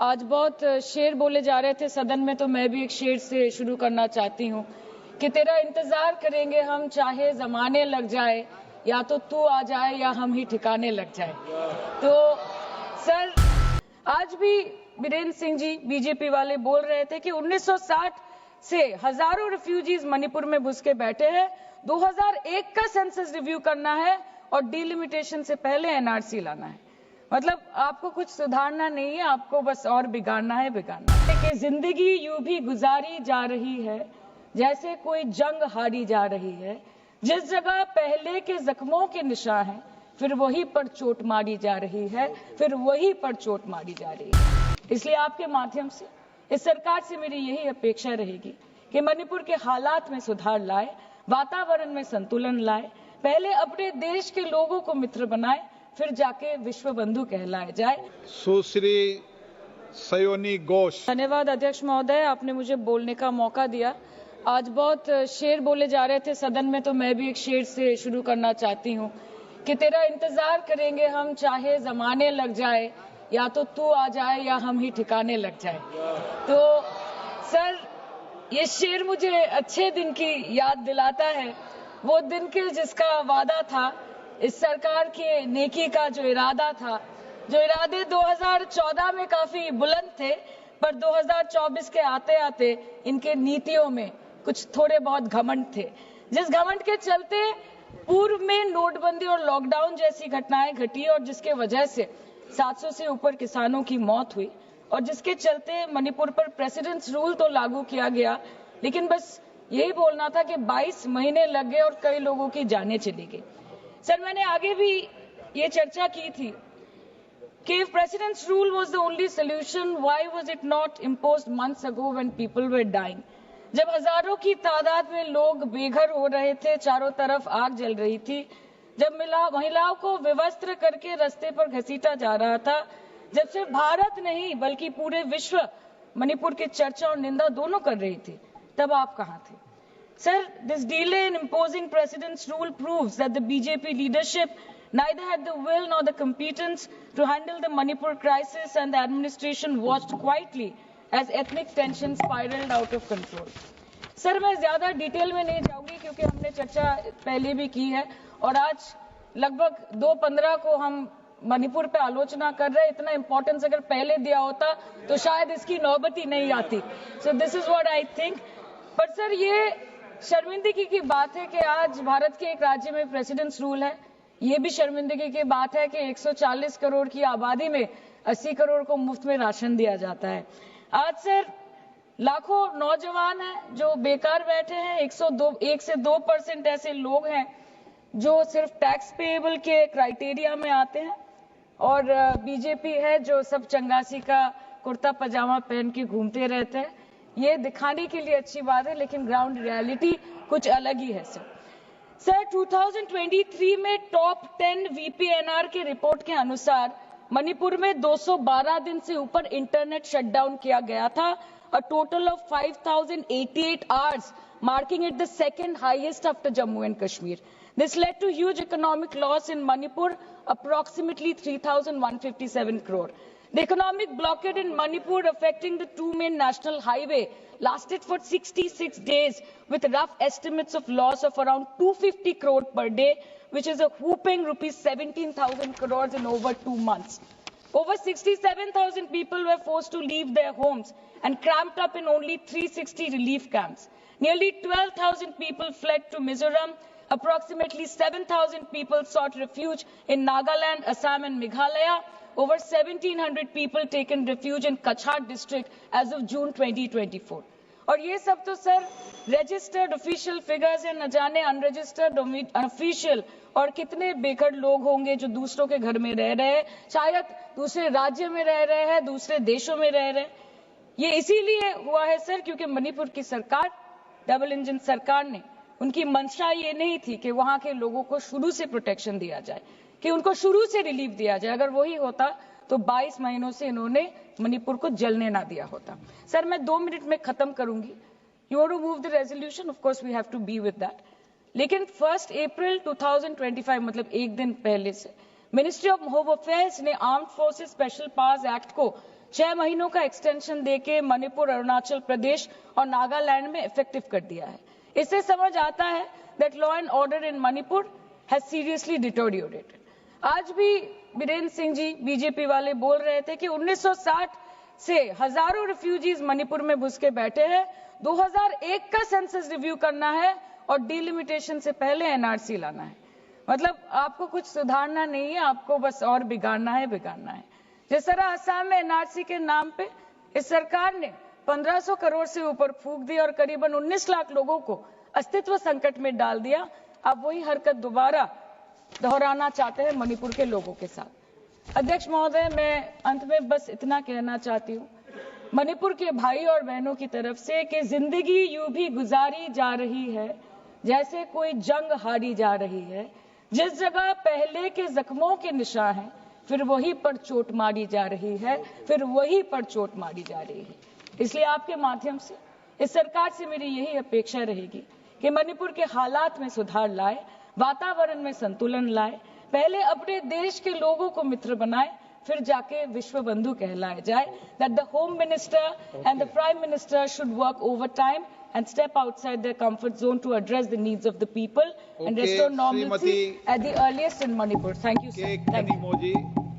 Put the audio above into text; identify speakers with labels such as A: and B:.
A: आज बहुत शेर बोले जा रहे थे सदन में, तो मैं भी एक शेर से शुरू करना चाहती हूँ कि तेरा इंतजार करेंगे हम, चाहे जमाने लग जाए, या तो तू आ जाए या हम ही ठिकाने लग जाए। तो सर, आज भी बीरेन्द्र सिंह जी बीजेपी वाले बोल रहे थे कि 1960 से हजारों रिफ्यूजीज मणिपुर में घुस के बैठे हैं, 2001 का सेंसस रिव्यू करना है और डिलिमिटेशन से पहले एनआरसी लाना है। मतलब आपको कुछ सुधारना नहीं है, आपको बस और बिगाड़ना है। कि जिंदगी यूं भी गुजारी जा रही है जैसे कोई जंग हारी जा रही है, जिस जगह पहले के जख्मों के निशान हैं, फिर वहीं पर चोट मारी जा रही है, फिर वहीं पर चोट मारी जा रही है। इसलिए आपके माध्यम से इस सरकार से मेरी यही अपेक्षा रहेगी कि मणिपुर के हालात में सुधार लाए, वातावरण में संतुलन लाए, पहले अपने देश के लोगों को मित्र बनाए, फिर जाके विश्व बंधु कहलाए जाए।
B: सुश्री सयोनी घोष।
A: धन्यवाद अध्यक्ष महोदय, आपने मुझे बोलने का मौका दिया। आज बहुत शेर बोले जा रहे थे सदन में, तो मैं भी एक शेर से शुरू करना चाहती हूँ कि तेरा इंतजार करेंगे हम, चाहे जमाने लग जाए, या तो तू आ जाए या हम ही ठिकाने लग जाए। तो सर, ये शेर मुझे अच्छे दिन की याद दिलाता है, वो दिन के जिसका वादा था, इस सरकार के नेकी का जो इरादा था, जो इरादे 2014 में काफी बुलंद थे, पर 2024 के आते आते इनके नीतियों में कुछ थोड़े बहुत घमंड थे, जिस घमंड के चलते पूर्व में नोटबंदी और लॉकडाउन जैसी घटनाएं घटी और जिसके वजह से 700 से ऊपर किसानों की मौत हुई, और जिसके चलते मणिपुर पर प्रेसिडेंट्स रूल तो लागू किया गया, लेकिन बस यही बोलना था कि 22 महीने लग गए और कई लोगों की जानें चली गई। सर, मैंने आगे भी ये चर्चा की थी कि if president's rule was the only solution, why was it not imposed months ago when people were dying? जब हजारों की तादाद में लोग बेघर हो रहे थे, चारों तरफ आग जल रही थी, जब महिलाओं को विवस्त्र करके रास्ते पर घसीटा जा रहा था, जब सिर्फ भारत नहीं बल्कि पूरे विश्व मणिपुर की चर्चा और निंदा दोनों कर रही थी, तब आप कहां थे? Sir, this delay in imposing President's rule proves that the BJP leadership neither had the will nor the competence to handle the Manipur crisis, and the administration watched quietly as ethnic tensions spiraled out of control. Sir, मैं ज्यादा detail में नहीं जाऊंगी क्योंकि हमने चर्चा पहले भी की है, और आज लगभग 2:15 को हम मणिपुर पे आलोचना कर रहे हैं। इतना इंपॉर्टेंस अगर पहले दिया होता तो शायद इसकी नौबत ही नहीं आती। So this is what I think. पर सर, ये शर्मिंदगी की बात है कि आज भारत के एक राज्य में प्रेसिडेंट्स रूल है। ये भी शर्मिंदगी की बात है कि 140 करोड़ की आबादी में 80 करोड़ को मुफ्त में राशन दिया जाता है। आज सर, लाखों नौजवान हैं जो बेकार बैठे हैं, 1 से 2% ऐसे लोग हैं जो सिर्फ टैक्स पेएबल के क्राइटेरिया में आते हैं, और बीजेपी है जो सब चंगासी का कुर्ता पजामा पहन के घूमते रहते हैं। ये दिखाने के लिए अच्छी बात है, लेकिन ग्राउंड रियलिटी कुछ अलग ही है। सर 2023 में टॉप 10 VPNR के रिपोर्ट के अनुसार मणिपुर में 212 दिन से ऊपर इंटरनेट शटडाउन किया गया था, a total of 5088 hours, marking it the second highest after Jammu and Kashmir. This led to huge economic loss in Manipur, approximately 3,157 crore. The economic blockade in Manipur, affecting the two main national highway, lasted for 66 days, with rough estimates of loss of around 250 crore per day, which is a whopping rupees 17,000 crores in over 2 months. Over 67,000 people were forced to leave their homes and cramped up in only 360 relief camps. Nearly 12,000 people fled to Mizoram. Approximately 7,000 people sought refuge in Nagaland, Assam and Meghalaya. Over 1,700 people taken refuge in Kachhat district as of June 2024. और ये सब तो sir registered official figures है, न जाने unregistered official और कितने बेघर लोग होंगे जो दूसरों के घर में रह रहे हैं, शायद दूसरे राज्य में रह रहे हैं, दूसरे देशों में रह रहे हैं। ये इसीलिए हुआ है सर क्योंकि मणिपुर की सरकार, डबल इंजन सरकार ने, उनकी मंशा ये नहीं थी कि वहां के लोगों को शुरू से प्रोटेक्शन दिया जाए, कि उनको शुरू से रिलीफ दिया जाए। अगर वही होता तो 22 महीनों से इन्होंने मणिपुर को जलने ना दिया होता। सर, मैं 2 मिनट में खत्म करूंगी। You want to move the resolution, of course we have to be with that, लेकिन 1 अप्रैल 2025 मतलब एक दिन पहले से मिनिस्ट्री ऑफ होम अफेयर्स ने armed forces special powers act को 6 महीनों का एक्सटेंशन देके मणिपुर, अरुणाचल प्रदेश और नागालैंड में इफेक्टिव कर दिया है। इससे समझ आता है that law and order in Manipur has seriously deteriorated. आज भी बीरेन्द्र सिंह जी बीजेपी वाले बोल रहे थे कि 1960 से हजारों रिफ्यूजीज मणिपुर में घुस के बैठे हैं, 2001 का सेंसस रिव्यू करना है और डिलिमिटेशन से पहले एनआरसी लाना है। मतलब आपको कुछ सुधारना नहीं है, आपको बस और बिगाड़ना है। जिस तरह असम में एनआरसी के नाम पे इस सरकार ने 1500 करोड़ से ऊपर फूंक दी और करीबन 19 लाख लोगों को अस्तित्व संकट में डाल दिया। अब वही हरकत दोबारा दोहराना चाहते हैं मणिपुर के लोगों के साथ। अध्यक्ष महोदय, मैं अंत में बस इतना कहना चाहती हूँ मणिपुर के भाई और बहनों की तरफ से कि जिंदगी यूं भी गुजारी जा रही है जैसे कोई जंग हारी जा रही है। जिस जगह पहले के जख्मों के निशान हैं, फिर वहीं पर चोट मारी जा रही है, इसलिए आपके माध्यम से इस सरकार से मेरी यही अपेक्षा रहेगी कि मणिपुर के हालात में सुधार लाए, वातावरण में संतुलन लाए, पहले अपने देश के लोगों को मित्र बनाए, फिर जाके विश्व बंधु कहलाया जाए। That the home minister and the prime minister should work overtime and step outside their comfort zone to address the needs of the people and restore normalcy at the earliest in Manipur. Thank you, sir.
B: Thank you.